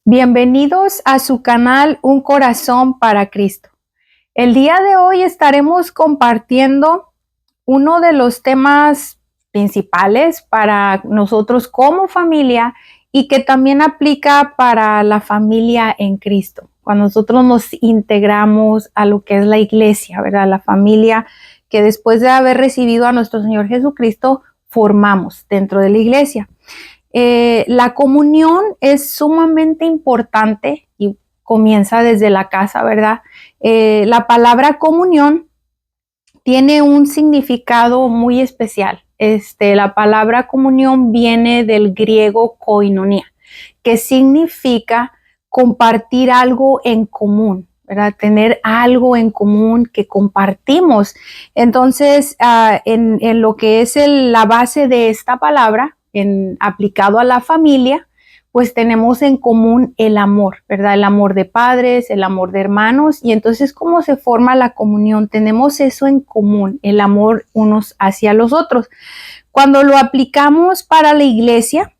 Bienvenidos a su canal Un Corazón para Cristo. El día de hoy estaremos compartiendo uno de los temas principales para nosotros como familia y que también aplica para la familia en Cristo. Cuando nosotros nos integramos a lo que es la iglesia, ¿verdad? La familia que después de haber recibido a nuestro Señor Jesucristo formamos dentro de la iglesia. La comunión es sumamente importante y comienza desde la casa, ¿verdad? La palabra comunión tiene un significado muy especial. La palabra comunión viene del griego koinonia, que significa compartir algo en común, ¿verdad? Tener algo en común que compartimos. Entonces, en lo que es la base de esta palabra, aplicado a la familia, pues tenemos en común el amor, ¿verdad? El amor de padres, el amor de hermanos, y entonces ¿cómo se forma la comunión? Tenemos eso en común, el amor unos hacia los otros. Cuando lo aplicamos para la iglesia,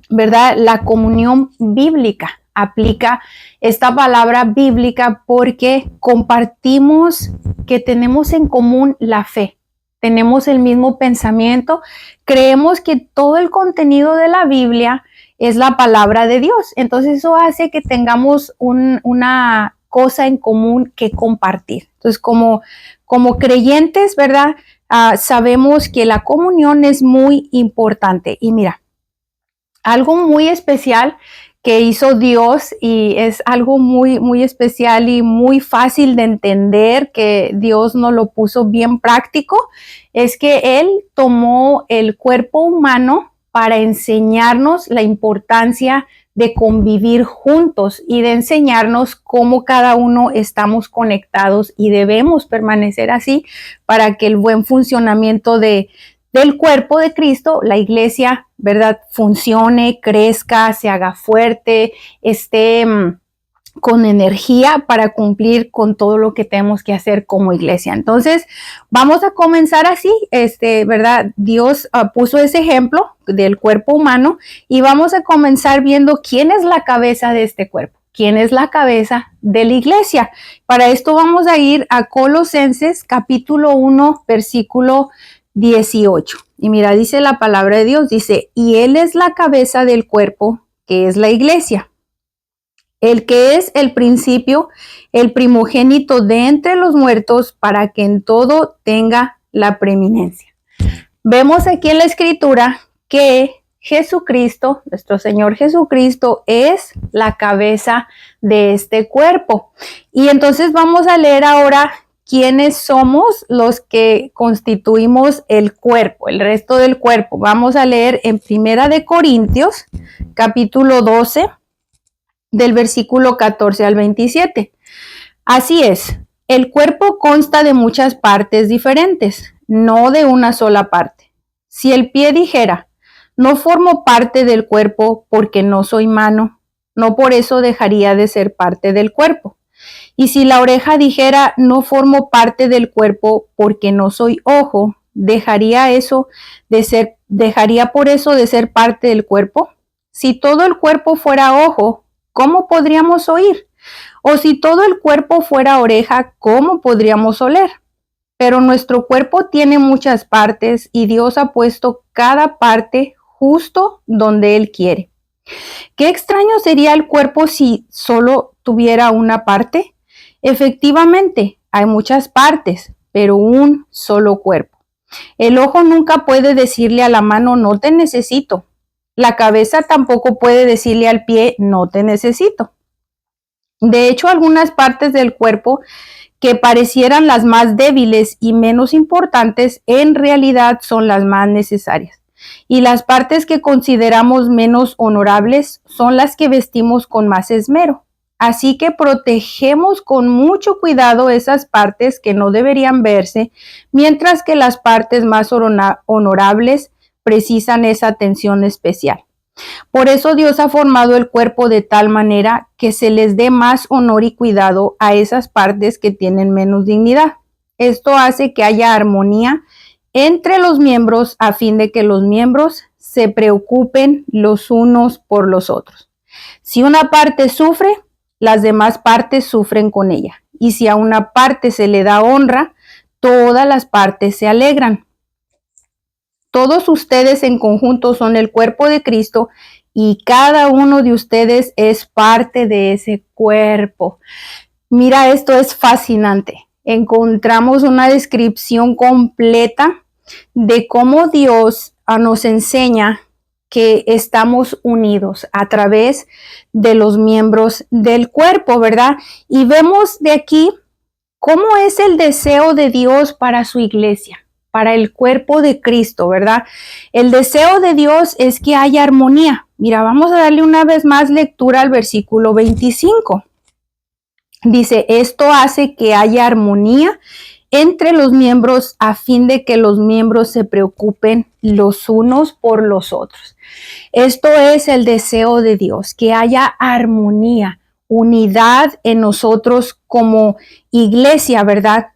¿verdad? La comunión bíblica aplica esta palabra bíblica porque compartimos que tenemos en común la fe. Tenemos el mismo pensamiento, creemos que todo el contenido de la Biblia es la palabra de Dios. Entonces eso hace que tengamos una cosa en común que compartir. Entonces como creyentes, ¿verdad? Sabemos que la comunión es muy importante. Y mira, algo muy especial que hizo Dios, y es algo muy, muy especial y muy fácil de entender, que Dios nos lo puso bien práctico, es que Él tomó el cuerpo humano para enseñarnos la importancia de convivir juntos y de enseñarnos cómo cada uno estamos conectados y debemos permanecer así para que el buen funcionamiento del cuerpo de Cristo, la iglesia, ¿verdad?, funcione, crezca, se haga fuerte, esté con energía para cumplir con todo lo que tenemos que hacer como iglesia. Entonces, vamos a comenzar así, ¿verdad? Dios puso ese ejemplo del cuerpo humano y vamos a comenzar viendo quién es la cabeza de este cuerpo. ¿Quién es la cabeza de la iglesia? Para esto vamos a ir a Colosenses capítulo 1, versículo 18. Y mira, dice la palabra de Dios, dice, y Él es la cabeza del cuerpo, que es la iglesia, el que es el principio, el primogénito de entre los muertos, para que en todo tenga la preeminencia. Vemos aquí en la escritura que Jesucristo, nuestro Señor Jesucristo, es la cabeza de este cuerpo. Y entonces vamos a leer ahora quiénes somos los que constituimos el cuerpo, el resto del cuerpo. Vamos a leer en Primera de Corintios, capítulo 12, del versículo 14 al 27. Así es, el cuerpo consta de muchas partes diferentes, no de una sola parte. Si el pie dijera, no formo parte del cuerpo porque no soy mano, no por eso dejaría de ser parte del cuerpo. Y si la oreja dijera, no formo parte del cuerpo porque no soy ojo, ¿dejaría por eso de ser parte del cuerpo? Si todo el cuerpo fuera ojo, ¿cómo podríamos oír? O si todo el cuerpo fuera oreja, ¿cómo podríamos oler? Pero nuestro cuerpo tiene muchas partes y Dios ha puesto cada parte justo donde Él quiere. ¿Qué extraño sería el cuerpo si solo tuviera una parte? Efectivamente, hay muchas partes, pero un solo cuerpo. El ojo nunca puede decirle a la mano, no te necesito. La cabeza tampoco puede decirle al pie, no te necesito. De hecho, algunas partes del cuerpo que parecieran las más débiles y menos importantes, en realidad son las más necesarias. Y las partes que consideramos menos honorables son las que vestimos con más esmero. Así que protegemos con mucho cuidado esas partes que no deberían verse, mientras que las partes más honorables precisan esa atención especial. Por eso Dios ha formado el cuerpo de tal manera que se les dé más honor y cuidado a esas partes que tienen menos dignidad. Esto hace que haya armonía entre los miembros a fin de que los miembros se preocupen los unos por los otros. Si una parte sufre, las demás partes sufren con ella. Y si a una parte se le da honra, todas las partes se alegran. Todos ustedes en conjunto son el cuerpo de Cristo y cada uno de ustedes es parte de ese cuerpo. Mira, esto es fascinante. Encontramos una descripción completa de cómo Dios nos enseña que estamos unidos a través de los miembros del cuerpo, ¿verdad? Y vemos de aquí cómo es el deseo de Dios para su iglesia, para el cuerpo de Cristo, ¿verdad? El deseo de Dios es que haya armonía. Mira, vamos a darle una vez más lectura al versículo 25. Dice, esto hace que haya armonía entre los miembros a fin de que los miembros se preocupen los unos por los otros. Esto es el deseo de Dios, que haya armonía, unidad en nosotros como iglesia, ¿verdad?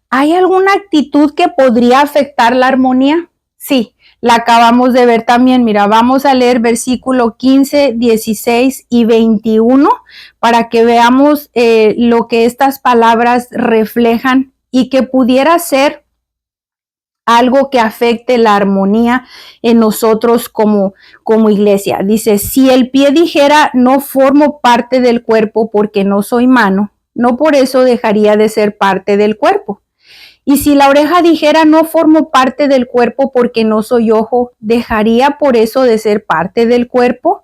¿Hay alguna actitud que podría afectar la armonía? Sí, la acabamos de ver también. Mira, vamos a leer versículo 15, 16 y 21 para que veamos lo que estas palabras reflejan y que pudiera ser algo que afecte la armonía en nosotros como iglesia. Dice, si el pie dijera, no formo parte del cuerpo porque no soy mano, no por eso dejaría de ser parte del cuerpo. Y si la oreja dijera, no formo parte del cuerpo porque no soy ojo, ¿dejaría por eso de ser parte del cuerpo?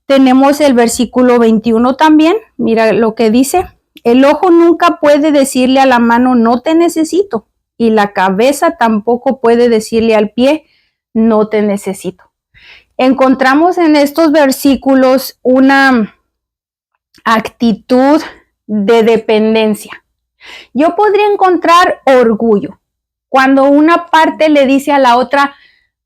Tenemos el versículo 21 también. Mira lo que dice. El ojo nunca puede decirle a la mano, no te necesito. Y la cabeza tampoco puede decirle al pie, no te necesito. Encontramos en estos versículos una actitud de dependencia. Yo podría encontrar orgullo cuando una parte le dice a la otra,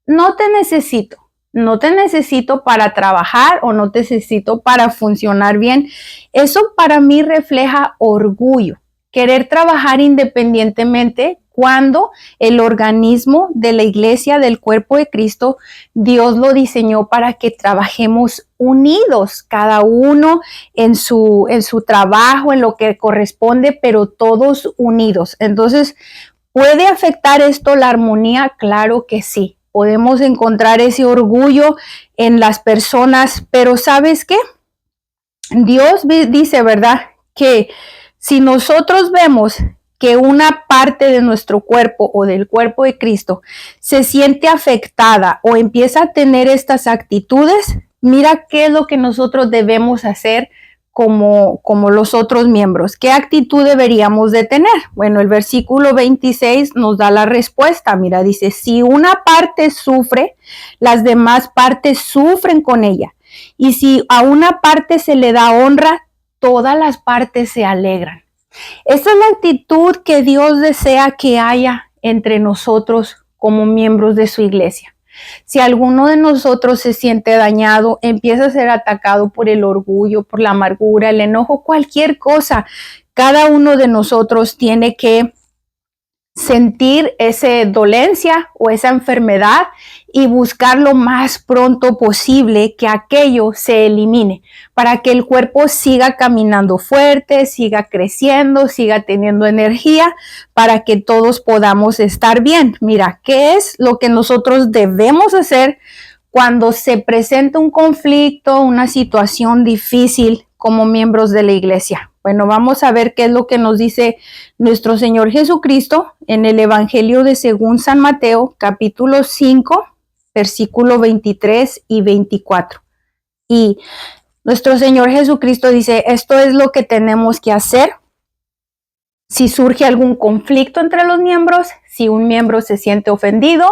no te necesito. No te necesito para trabajar o no te necesito para funcionar bien. Eso para mí refleja orgullo, querer trabajar independientemente cuando el organismo de la iglesia, del cuerpo de Cristo, Dios lo diseñó para que trabajemos unidos, cada uno en su trabajo, en lo que corresponde, pero todos unidos. Entonces, ¿puede afectar esto la armonía? Claro que sí. Podemos encontrar ese orgullo en las personas, pero ¿sabes qué? Dios dice, ¿verdad? Que si nosotros vemos que una parte de nuestro cuerpo o del cuerpo de Cristo se siente afectada o empieza a tener estas actitudes, mira qué es lo que nosotros debemos hacer como los otros miembros. ¿Qué actitud deberíamos de tener? Bueno, el versículo 26 nos da la respuesta. Mira, dice, si una parte sufre, las demás partes sufren con ella. Y si a una parte se le da honra, todas las partes se alegran. Esa es la actitud que Dios desea que haya entre nosotros como miembros de su iglesia. Si alguno de nosotros se siente dañado, empieza a ser atacado por el orgullo, por la amargura, el enojo, cualquier cosa, cada uno de nosotros tiene que sentir esa dolencia o esa enfermedad y buscar lo más pronto posible que aquello se elimine para que el cuerpo siga caminando fuerte, siga creciendo, siga teniendo energía para que todos podamos estar bien. Mira, ¿qué es lo que nosotros debemos hacer cuando se presenta un conflicto, una situación difícil como miembros de la iglesia? Bueno, vamos a ver qué es lo que nos dice nuestro Señor Jesucristo en el Evangelio de según San Mateo, capítulo 5, versículo 23 y 24. Y nuestro Señor Jesucristo dice, esto es lo que tenemos que hacer si surge algún conflicto entre los miembros, si un miembro se siente ofendido,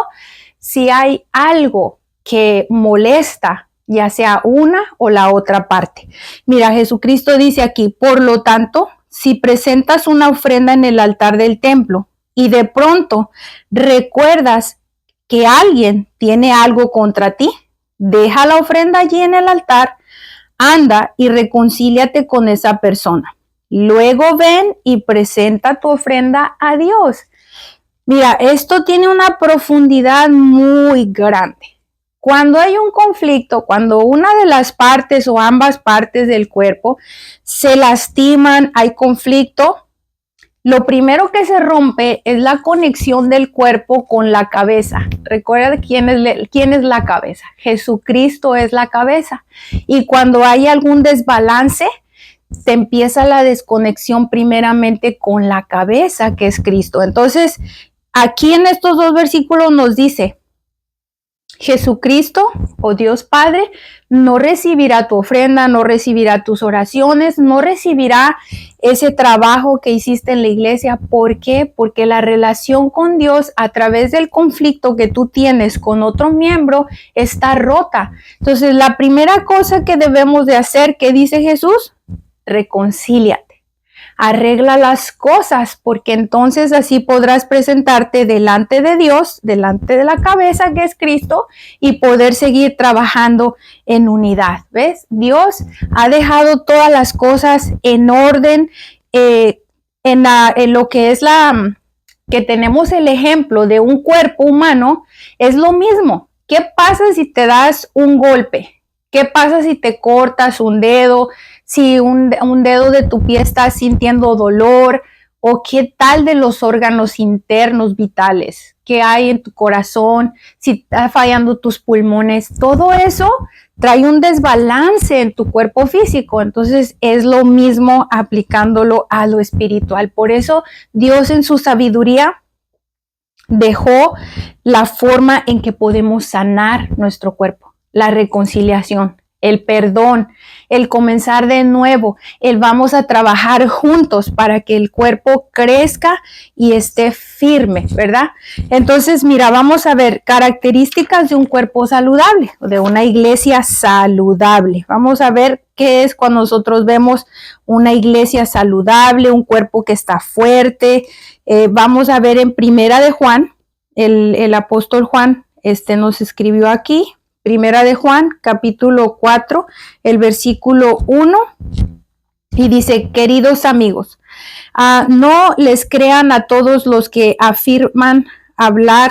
si hay algo que molesta, ya sea una o la otra parte. Mira, Jesucristo dice aquí, por lo tanto, si presentas una ofrenda en el altar del templo y de pronto recuerdas que alguien tiene algo contra ti, deja la ofrenda allí en el altar, anda y reconcíliate con esa persona. Luego ven y presenta tu ofrenda a Dios. Mira, esto tiene una profundidad muy grande. Cuando hay un conflicto, cuando una de las partes o ambas partes del cuerpo se lastiman, hay conflicto, lo primero que se rompe es la conexión del cuerpo con la cabeza. Recuerda quién es la cabeza. Jesucristo es la cabeza. Y cuando hay algún desbalance, te empieza la desconexión primeramente con la cabeza, que es Cristo. Entonces, aquí en estos dos versículos nos dice, Jesucristo o Dios Padre no recibirá tu ofrenda, no recibirá tus oraciones, no recibirá ese trabajo que hiciste en la iglesia. ¿Por qué? Porque la relación con Dios a través del conflicto que tú tienes con otro miembro está rota. Entonces, la primera cosa que debemos de hacer, ¿qué dice Jesús? Reconcíliate. Arregla las cosas, porque entonces así podrás presentarte delante de Dios, delante de la cabeza que es Cristo, y poder seguir trabajando en unidad. ¿Ves? Dios ha dejado todas las cosas en orden, en lo que es que tenemos el ejemplo de un cuerpo humano, es lo mismo. ¿Qué pasa si te das un golpe? ¿Qué pasa si te cortas un dedo? Si un dedo de tu pie está sintiendo dolor, o qué tal de los órganos internos vitales, qué hay en tu corazón, si está fallando tus pulmones, todo eso trae un desbalance en tu cuerpo físico. Entonces es lo mismo aplicándolo a lo espiritual. Por eso Dios en su sabiduría dejó la forma en que podemos sanar nuestro cuerpo, la reconciliación, el perdón, el comenzar de nuevo, el vamos a trabajar juntos para que el cuerpo crezca y esté firme, ¿verdad? Entonces, mira, vamos a ver características de un cuerpo saludable, de una iglesia saludable. Vamos a ver qué es cuando nosotros vemos una iglesia saludable, un cuerpo que está fuerte. Vamos a ver en Primera de Juan, el apóstol Juan nos escribió aquí, Primera de Juan, capítulo 4, el versículo 1, y dice, queridos amigos, no les crean a todos los que afirman hablar,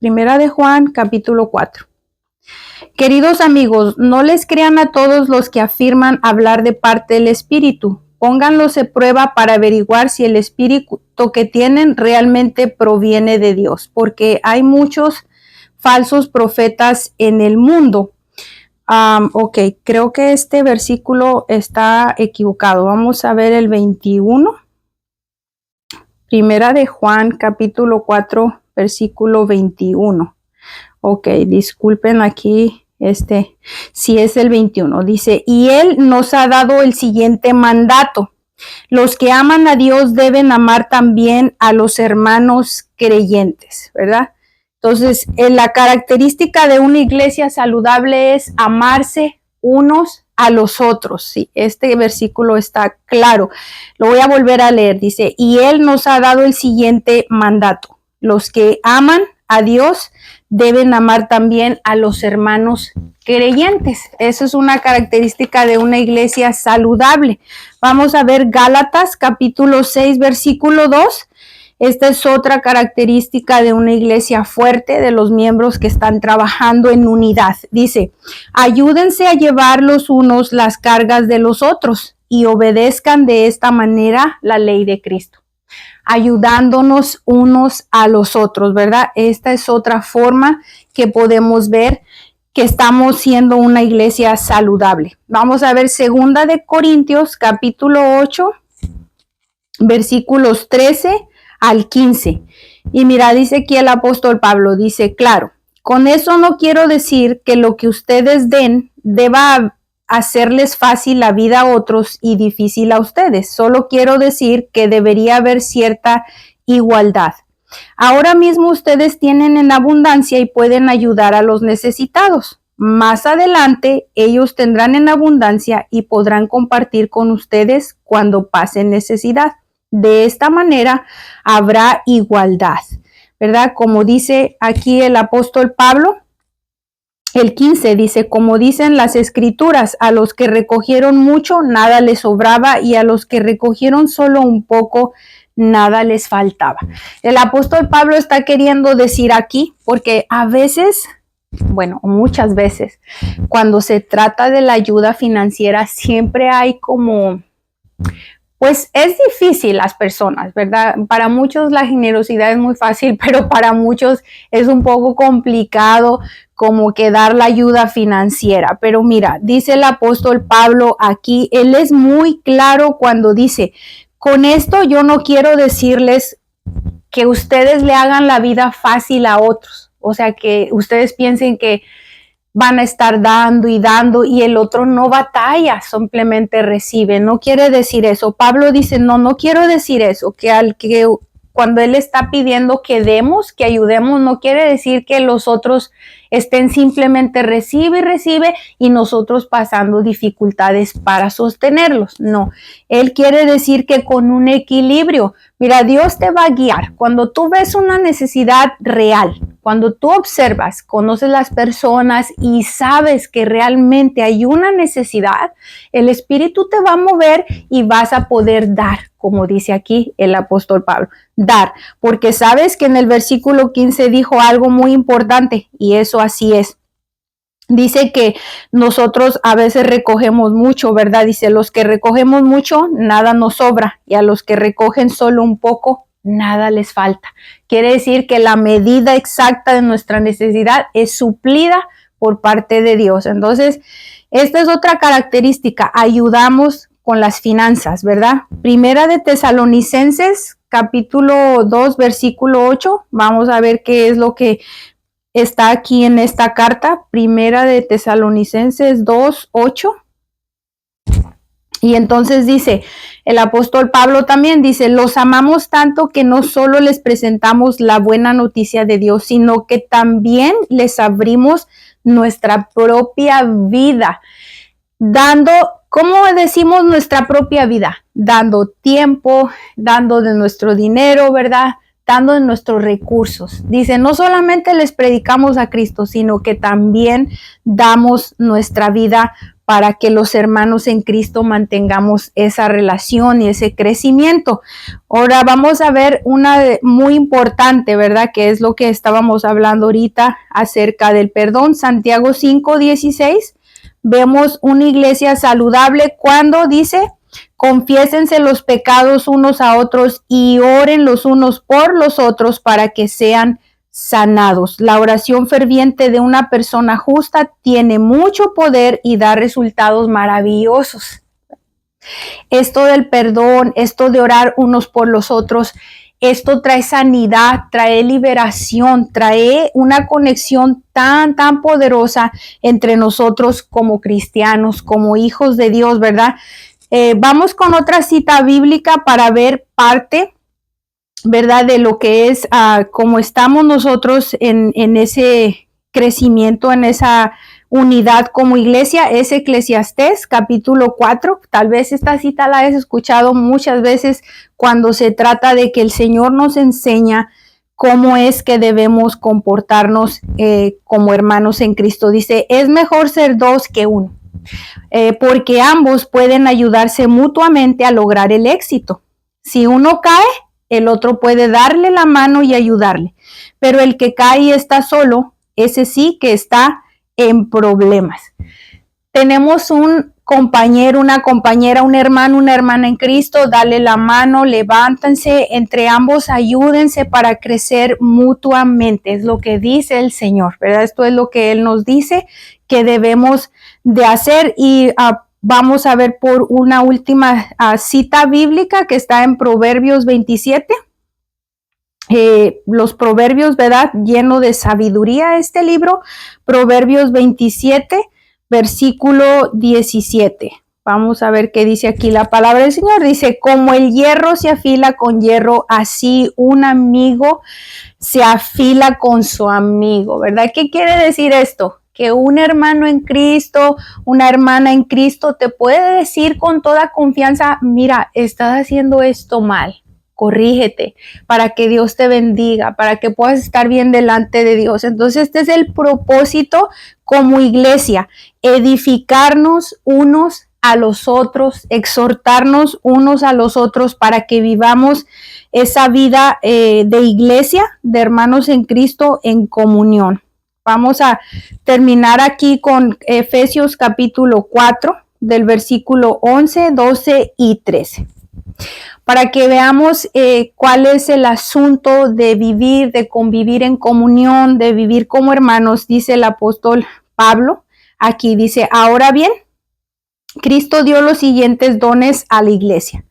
Primera de Juan, capítulo 4. Queridos amigos, no les crean a todos los que afirman hablar de parte del Espíritu. Pónganlos a prueba para averiguar si el Espíritu que tienen realmente proviene de Dios, porque hay muchos falsos profetas en el mundo. Creo que este versículo está equivocado. Vamos a ver el 21. Primera de Juan, capítulo 4, versículo 21. Disculpen aquí, si es el 21. Dice, y Él nos ha dado el siguiente mandato. Los que aman a Dios deben amar también a los hermanos creyentes, ¿verdad? Entonces, la característica de una iglesia saludable es amarse unos a los otros. Sí, este versículo está claro. Lo voy a volver a leer. Dice, y Él nos ha dado el siguiente mandato. Los que aman a Dios deben amar también a los hermanos creyentes. Eso es una característica de una iglesia saludable. Vamos a ver Gálatas, capítulo 6, versículo 2. Esta es otra característica de una iglesia fuerte, de los miembros que están trabajando en unidad. Dice, ayúdense a llevar los unos las cargas de los otros y obedezcan de esta manera la ley de Cristo. Ayudándonos unos a los otros, ¿verdad? Esta es otra forma que podemos ver que estamos siendo una iglesia saludable. Vamos a ver 2 de Corintios, capítulo 8, versículos 13 al 15. Y mira, dice aquí el apóstol Pablo, dice, claro, con eso no quiero decir que lo que ustedes den deba hacerles fácil la vida a otros y difícil a ustedes. Solo quiero decir que debería haber cierta igualdad. Ahora mismo ustedes tienen en abundancia y pueden ayudar a los necesitados. Más adelante ellos tendrán en abundancia y podrán compartir con ustedes cuando pasen necesidad. De esta manera habrá igualdad, ¿verdad? Como dice aquí el apóstol Pablo, el 15 dice, como dicen las escrituras, a los que recogieron mucho nada les sobraba y a los que recogieron solo un poco nada les faltaba. El apóstol Pablo está queriendo decir aquí, porque a veces, bueno, muchas veces, cuando se trata de la ayuda financiera, siempre hay como, pues es difícil las personas, ¿verdad? Para muchos la generosidad es muy fácil, pero para muchos es un poco complicado como que dar la ayuda financiera. Pero mira, dice el apóstol Pablo aquí, él es muy claro cuando dice, con esto yo no quiero decirles que ustedes le hagan la vida fácil a otros, o sea, que ustedes piensen que van a estar dando y el otro no batalla, simplemente recibe. No quiere decir eso. Pablo dice, no quiero decir eso, que cuando él está pidiendo que demos, que ayudemos, no quiere decir que los otros estén simplemente recibe y nosotros pasando dificultades para sostenerlos. No, él quiere decir que con un equilibrio. Mira, Dios te va a guiar. Cuando tú ves una necesidad real, cuando tú observas, conoces las personas y sabes que realmente hay una necesidad, el Espíritu te va a mover y vas a poder dar, como dice aquí el apóstol Pablo, dar, porque sabes que en el versículo 15 dijo algo muy importante y eso así es. Dice que nosotros a veces recogemos mucho, ¿verdad? Dice, los que recogemos mucho, nada nos sobra, y a los que recogen solo un poco, nada les falta. Quiere decir que la medida exacta de nuestra necesidad es suplida por parte de Dios. Entonces, esta es otra característica, ayudamos con las finanzas, ¿verdad? Primera de Tesalonicenses, capítulo 2, versículo 8, vamos a ver qué es lo que está aquí en esta carta, Primera de Tesalonicenses 2:8. Y entonces dice, el apóstol Pablo también dice, los amamos tanto que no solo les presentamos la buena noticia de Dios, sino que también les abrimos nuestra propia vida, dando, ¿cómo decimos nuestra propia vida? Dando tiempo, dando de nuestro dinero, ¿verdad? Dando de nuestros recursos. Dice, no solamente les predicamos a Cristo, sino que también damos nuestra vida para que los hermanos en Cristo mantengamos esa relación y ese crecimiento. Ahora vamos a ver una muy importante, ¿verdad? Que es lo que estábamos hablando ahorita acerca del perdón. Santiago 5:16. Vemos una iglesia saludable cuando dice, confiésense los pecados unos a otros y oren los unos por los otros para que sean sanados. La oración ferviente de una persona justa tiene mucho poder y da resultados maravillosos. Esto del perdón, esto de orar unos por los otros, esto trae sanidad, trae liberación, trae una conexión tan poderosa entre nosotros como cristianos, como hijos de Dios, ¿verdad? Vamos con otra cita bíblica para ver parte, ¿verdad? De lo que es cómo estamos nosotros en ese crecimiento, en esa unidad como iglesia. Es Eclesiastés capítulo 4. Tal vez esta cita la has escuchado muchas veces cuando se trata de que el Señor nos enseña cómo es que debemos comportarnos como hermanos en Cristo. Dice, es mejor ser dos que uno, porque ambos pueden ayudarse mutuamente a lograr el éxito. Si uno cae, el otro puede darle la mano y ayudarle, pero el que cae y está solo, ese sí que está en problemas. Tenemos un compañero, una compañera, un hermano, una hermana en Cristo, dale la mano, levántense, entre ambos ayúdense para crecer mutuamente, es lo que dice el Señor, ¿verdad? Esto es lo que Él nos dice que debemos de hacer. Y vamos a ver por una última cita bíblica que está en Proverbios 27. Los proverbios, ¿verdad? Lleno de sabiduría este libro. Proverbios 27, versículo 17. Vamos a ver qué dice aquí la palabra del Señor. Dice, como el hierro se afila con hierro, así un amigo se afila con su amigo, ¿verdad? ¿Qué quiere decir esto? Que un hermano en Cristo, una hermana en Cristo te puede decir con toda confianza, mira, estás haciendo esto mal. Corrígete para que Dios te bendiga, para que puedas estar bien delante de Dios. Entonces, este es el propósito como iglesia, edificarnos unos a los otros, exhortarnos unos a los otros para que vivamos esa vida de iglesia, de hermanos en Cristo en comunión. Vamos a terminar aquí con Efesios capítulo 4, del versículo 11, 12 y 13. Para que veamos cuál es el asunto de vivir, de convivir en comunión, de vivir como hermanos, dice el apóstol Pablo. Aquí dice, ahora bien, Cristo dio los siguientes dones a la iglesia: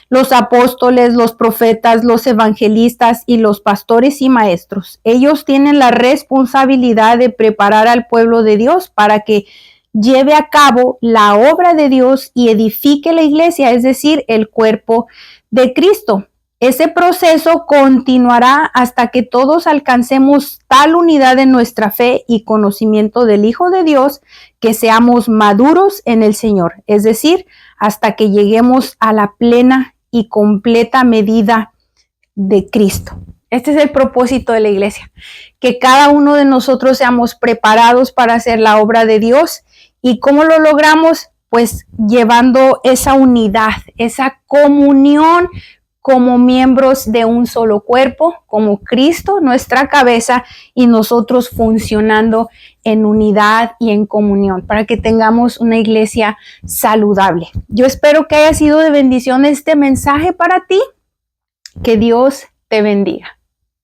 los apóstoles, los profetas, los evangelistas y los pastores y maestros. Ellos tienen la responsabilidad de preparar al pueblo de Dios para que lleve a cabo la obra de Dios y edifique la iglesia, es decir, el cuerpo de Cristo. Ese proceso continuará hasta que todos alcancemos tal unidad en nuestra fe y conocimiento del Hijo de Dios que seamos maduros en el Señor, es decir, hasta que lleguemos a la plena y completa medida de Cristo. Este es el propósito de la iglesia, que cada uno de nosotros seamos preparados para hacer la obra de Dios. ¿Y cómo lo logramos? Pues llevando esa unidad, esa comunión como miembros de un solo cuerpo, como Cristo, nuestra cabeza, y nosotros funcionando en unidad y en comunión, para que tengamos una iglesia saludable. Yo espero que haya sido de bendición este mensaje para ti. Que Dios te bendiga.